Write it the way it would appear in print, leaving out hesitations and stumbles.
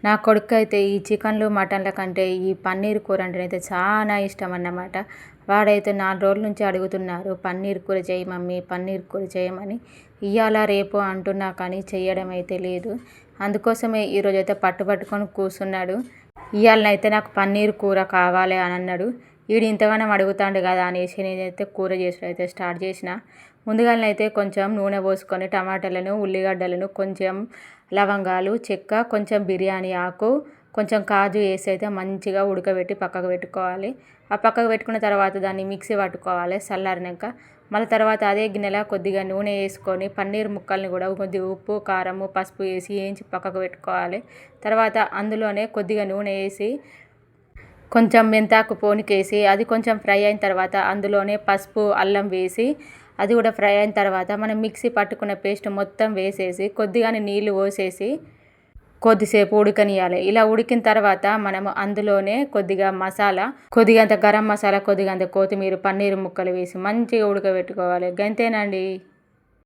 నా కొడుకైతే ఈ చికెన్లు మటన్ల కంటే ఈ పన్నీర్ కూర అంటేనైతే చాలా ఇష్టం అన్నమాట. వాడైతే 4 రోజుల నుంచి అడుగుతున్నారు, పన్నీర్ కూర చేయి మమ్మీ, పన్నీర్ కూర చేయమని. ఇయ్యాల రేపు అంటున్నా కానీ చేయడం అయితే లేదు. అందుకోసమే ఈరోజైతే పట్టుకొని కూర్చున్నాడు. ఇవాళనైతే నాకు పన్నీర్ కూర కావాలి అని అన్నాడు. వీడు ఇంతగానం అడుగుతాడు కదా అనేసి నేనైతే కూర చేసుడు అయితే స్టార్ట్ చేసిన. ముందుగానైతే కొంచెం నూనె పోసుకొని టమాటాలను, ఉల్లిగడ్డలను, కొంచెం లవంగాలు, చెక్క, కొంచెం బిర్యానీ ఆకు, కొంచెం కాజు వేసి అయితే మంచిగా ఉడకబెట్టి పక్కకు పెట్టుకోవాలి. ఆ పక్కకు పెట్టుకున్న తర్వాత దాన్ని మిక్సీ పట్టుకోవాలి చల్లారినాక. మళ్ళీ తర్వాత అదే గిన్నెలో కొద్దిగా నూనె వేసుకొని పన్నీర్ ముక్కల్ని కూడా కొద్దిగా ఉప్పు, కారము, పసుపు వేసి వేయించి పక్కకు పెట్టుకోవాలి. తర్వాత అందులోనే కొద్దిగా నూనె వేసి కొంచెం మెంతాకు పోనికేసి అది కొంచెం ఫ్రై అయిన తర్వాత అందులోనే పసుపు, అల్లం వేసి అది కూడా ఫ్రై అయిన తర్వాత మనం మిక్సీ పట్టుకున్న పేస్ట్ మొత్తం వేసేసి కొద్దిగానే నీళ్లు పోసేసి కొద్దిసేపు ఉడకనియాలి. ఇలా ఉడికిన తర్వాత మనము అందులోనే కొద్దిగా మసాలా, కొద్దిగంత గరం మసాలా, కొద్దిగంత కొత్తిమీర, పన్నీర్ ముక్కలు వేసి మంచిగా ఉడకబెట్టుకోవాలి. గంతేనండి.